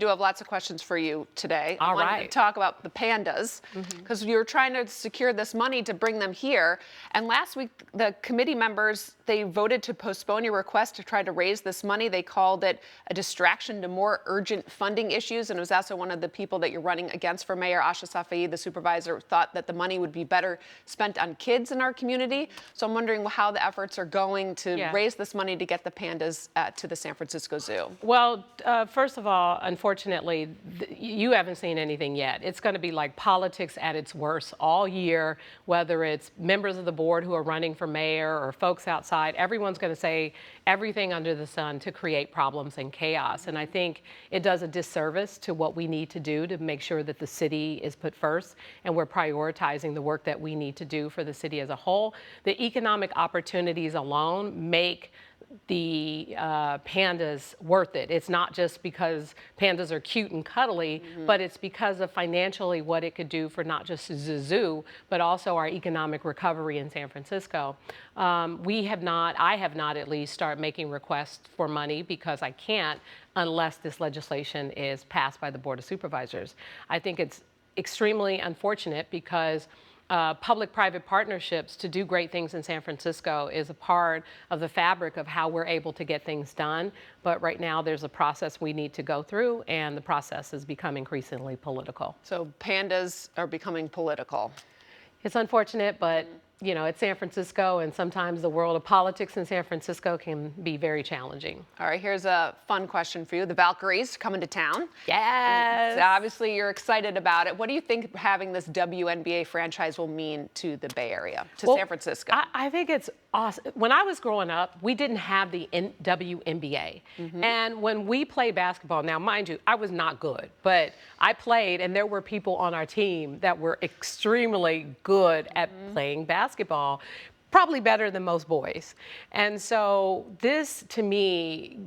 do have lots of questions for you today. All I wanted right. to talk about the pandas because you're trying to secure this money to bring them here. And last week, the committee members, they voted to postpone your request to try to raise this money. They called it a distraction to more urgent funding issues. And it was also one of the people that you're running against for mayor, Asha Safai, the supervisor, thought that the money would be better spent on kids in our community. So I'm wondering how the efforts are going to raise this money to get the pandas to the San Francisco Zoo. Well, first of all, unfortunately, you haven't seen anything yet. It's going to be like politics at its worst all year, whether it's members of the board who are running for mayor or folks outside. Everyone's going to say everything under the sun to create problems and chaos. And I think it does a disservice to what we need to do to make sure that the city is put first and we're prioritizing the work that we need to do for the city as a whole. The economic opportunities alone make the pandas worth it. It's not just because pandas are cute and cuddly, but it's because of financially what it could do for not just the zoo, but also our economic recovery in San Francisco. I have not at least started making requests for money because I can't unless this legislation is passed by the Board of Supervisors. I think it's extremely unfortunate because public-private partnerships to do great things in San Francisco is a part of the fabric of how we're able to get things done. But right now there's a process we need to go through, and the process has become increasingly political. So pandas are becoming political. It's unfortunate, but you know, it's San Francisco, and sometimes the world of politics in San Francisco can be very challenging. All right, here's a fun question for you. The Valkyries coming to town. Yes. So obviously, you're excited about it. What do you think having this WNBA franchise will mean to the Bay Area, to San Francisco? I think it's awesome. When I was growing up, we didn't have the WNBA. And when we played basketball, now mind you, I was not good, but I played, and there were people on our team that were extremely good at playing basketball, probably better than most boys. And so this, to me,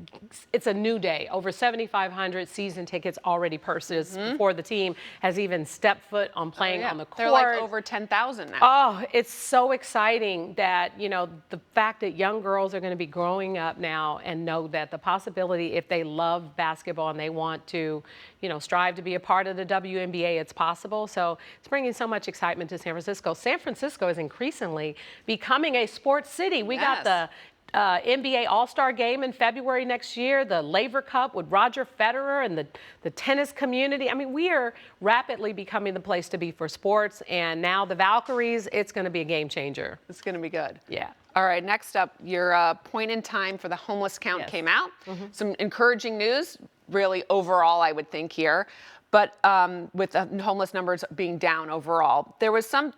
it's a new day. Over 7,500 season tickets already purchased before the team has even stepped foot on playing on the court. They're like over 10,000 now. Oh, it's so exciting that, you know, the fact that young girls are going to be growing up now and know that the possibility, if they love basketball and they want to, you know, strive to be a part of the WNBA, it's possible. So it's bringing so much excitement to San Francisco. San Francisco is increasingly becoming a sports city. We got the NBA All-Star Game in February next year, the Laver Cup with Roger Federer and the tennis community. I mean, we are rapidly becoming the place to be for sports, and now the Valkyries, it's going to be a game changer. It's going to be good. Yeah. All right, next up, your point in time for the homeless count came out. Some encouraging news, really overall, I would think here, but with the homeless numbers being down overall. There was some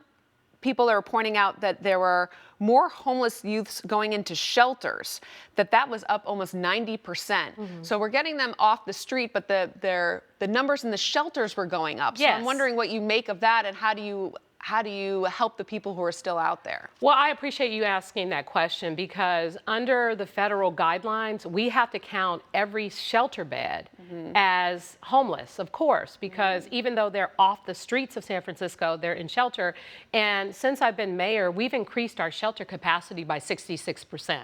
people are pointing out that there were more homeless youths going into shelters, that was up almost 90%. So we're getting them off the street, but the numbers in the shelters were going up. So I'm wondering what you make of that, and how do you help the people who are still out there? Well, I appreciate you asking that question because under the federal guidelines, we have to count every shelter bed as homeless, of course, because even though they're off the streets of San Francisco, they're in shelter. And since I've been mayor, we've increased our shelter capacity by 66%.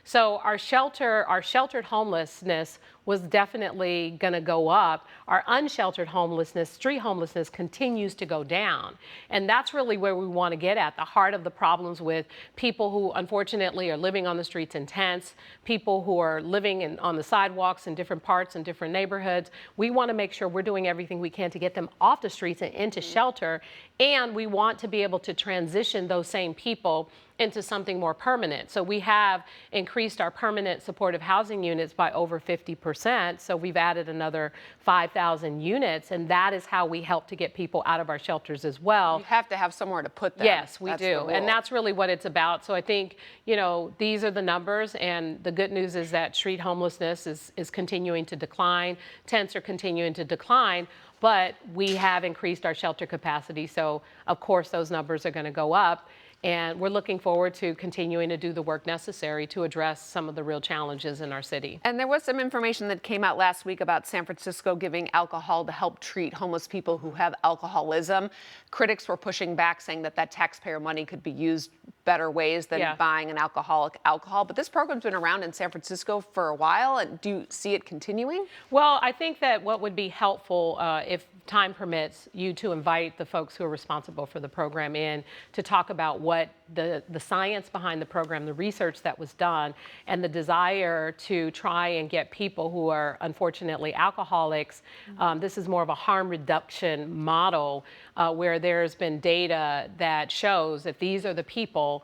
So our sheltered homelessness was definitely going to go up. Our unsheltered homelessness, street homelessness, continues to go down. And that's really where we want to get at, the heart of the problems with people who unfortunately are living on the streets in tents, people who are living on the sidewalks in different parts and different neighborhoods. We want to make sure we're doing everything we can to get them off the streets and into shelter. And we want to be able to transition those same people into something more permanent. So we have increased our permanent supportive housing units by over 50%. So we've added another 5,000 units, and that is how we help to get people out of our shelters as well. You have to have somewhere to put them. Yes, we do. And that's really what it's about. So I think, you know, these are the numbers, and the good news is that street homelessness is continuing to decline. Tents are continuing to decline. But we have increased our shelter capacity, so of course those numbers are going to go up. And we're looking forward to continuing to do the work necessary to address some of the real challenges in our city. And there was some information that came out last week about San Francisco giving alcohol to help treat homeless people who have alcoholism. Critics were pushing back, saying that taxpayer money could be used better ways than buying an alcoholic alcohol. But this program's been around in San Francisco for a while. And do you see it continuing? Well, I think that what would be helpful, if time permits, you to invite the folks who are responsible for the program in to talk about what the science behind the program, the research that was done, and the desire to try and get people who are unfortunately alcoholics. This is more of a harm reduction model where there's been data that shows that these are the people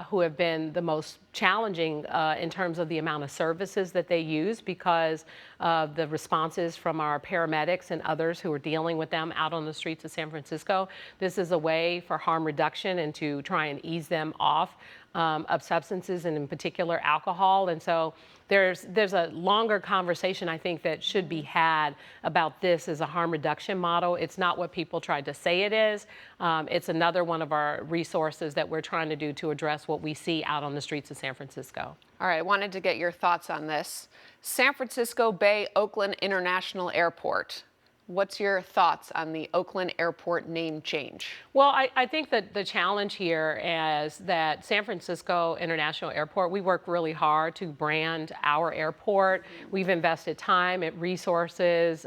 who have been the most challenging in terms of the amount of services that they use because of the responses from our paramedics and others who are dealing with them out on the streets of San Francisco. This is a way for harm reduction and to try and ease them off of substances, and in particular alcohol. And so there's a longer conversation, I think, that should be had about this as a harm reduction model. It's not what people tried to say it is. It's another one of our resources that we're trying to do to address what we see out on the streets of San Francisco. All right, I wanted to get your thoughts on this. San Francisco Bay Oakland International Airport. What's your thoughts on the Oakland Airport name change? Well, I think that the challenge here is that San Francisco International Airport, we work really hard to brand our airport. We've invested time and resources,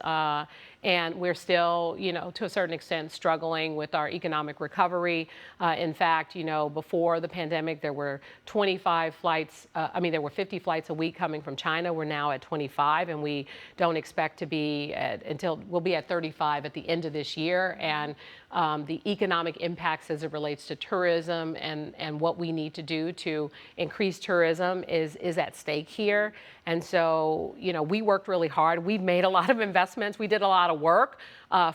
and we're still, to a certain extent, struggling with our economic recovery. In fact, before the pandemic, there were 25 flights, there were 50 flights a week coming from China. We're now at 25, and we don't expect to be we'll be at 35 at the end of this year. And the economic impacts as it relates to tourism and what we need to do to increase tourism is at stake here. And so, we worked really hard. We've made a lot of investments. We did a lot of work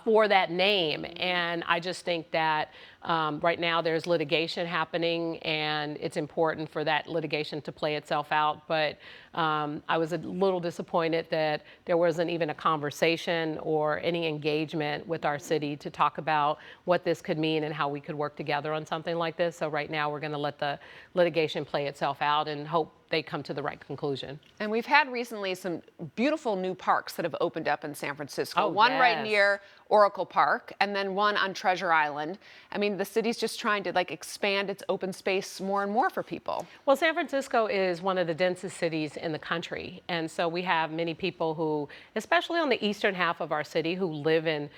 for that name. And I just think that right now there's litigation happening, and it's important for that litigation to play itself out. But I was a little disappointed that there wasn't even a conversation or any engagement with our city to talk about what this could mean and how we could work together on something like this. So right now we're going to let the litigation play itself out and hope they come to the right conclusion. And we've had recently some beautiful new parks that have opened up in San Francisco. Oh, one yes. right near Oracle Park, and then one on Treasure Island. I mean, the city's just trying to expand its open space more and more for people. Well, San Francisco is one of the densest cities in the country. And so we have many people who, especially on the eastern half of our city, who live in,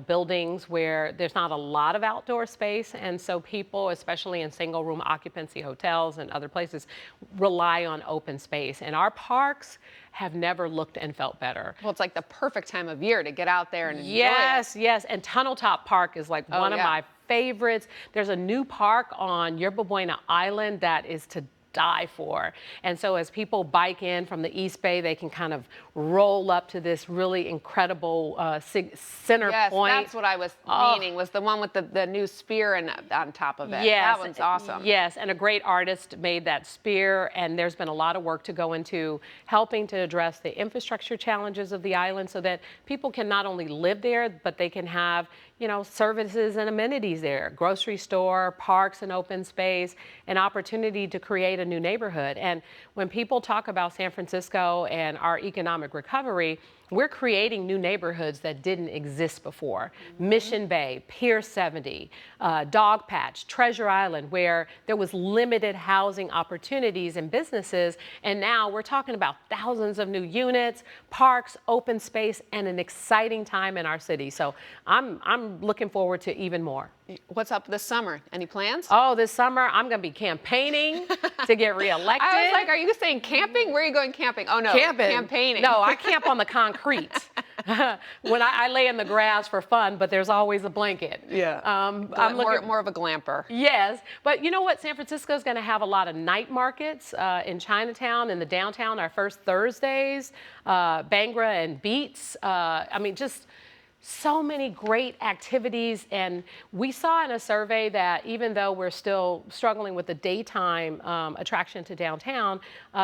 buildings where there's not a lot of outdoor space. And so people, especially in single room occupancy hotels and other places, rely on open space. And our parks have never looked and felt better. Well, it's like the perfect time of year to get out there and enjoy it. Yes. And Tunnel Top Park is one of my favorites. There's a new park on Yerba Buena Island that is to die for. And so as people bike in from the East Bay, they can kind of roll up to this really incredible center point. Yes, that's what I was meaning, was the one with the new spear on top of it. Yes. That one's awesome. Yes, and a great artist made that spear, and there's been a lot of work to go into helping to address the infrastructure challenges of the island so that people can not only live there, but they can have services and amenities there, grocery store, parks and open space, an opportunity to create a new neighborhood. And when people talk about San Francisco and our economic recovery, we're creating new neighborhoods that didn't exist before. Mm-hmm. Mission Bay, Pier 70, Dog Patch, Treasure Island, where there was limited housing opportunities and businesses. And now we're talking about thousands of new units, parks, open space, and an exciting time in our city. So I'm looking forward to even more. What's up this summer? Any plans? Oh, this summer I'm going to be campaigning to get reelected. I was like, are you saying camping? Where are you going camping? Oh, no, campaigning. No, I camp on the concrete. When I lay in the grass for fun, but there's always a blanket. Yeah. I'm more of a glamper. Yes, but you know what? San Francisco is going to have a lot of night markets in Chinatown, in the downtown, our first Thursdays, Bangra and Beats. so many great activities, and we saw in a survey that even though we're still struggling with the daytime attraction to downtown,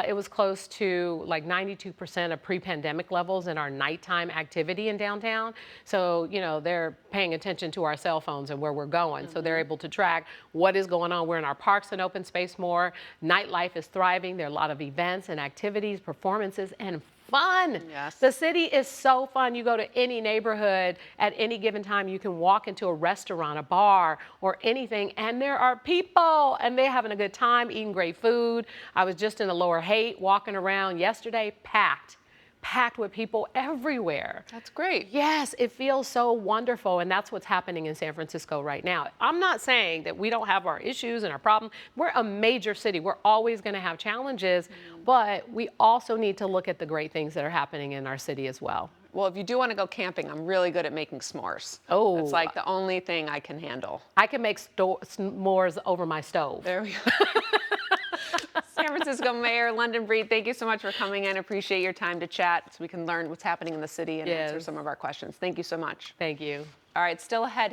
it was close to like 92% of pre-pandemic levels in our nighttime activity in downtown. So, you know, they're paying attention to our cell phones and where we're going. So they're able to track what is going on. We're in our parks and open space more. Nightlife is thriving. There are a lot of events and activities, performances, and fun. Yes. The city is so fun. You go to any neighborhood at any given time, you can walk into a restaurant, a bar, or anything, and there are people, and they're having a good time, eating great food. I was just in the Lower Haight, walking around yesterday, packed with people everywhere. That's great. Yes, it feels so wonderful, and that's what's happening in San Francisco right now. I'm not saying that we don't have our issues and our problems. We're a major city. We're always going to have challenges, but we also need to look at the great things that are happening in our city as well. Well, if you do want to go camping, I'm really good at making s'mores. Oh. It's like the only thing I can handle. I can make s'mores over my stove. There we go. San Francisco Mayor London Breed, thank you so much for coming in. Appreciate your time to chat so we can learn what's happening in the city and answer some of our questions. Thank you so much. Thank you. All right, still ahead.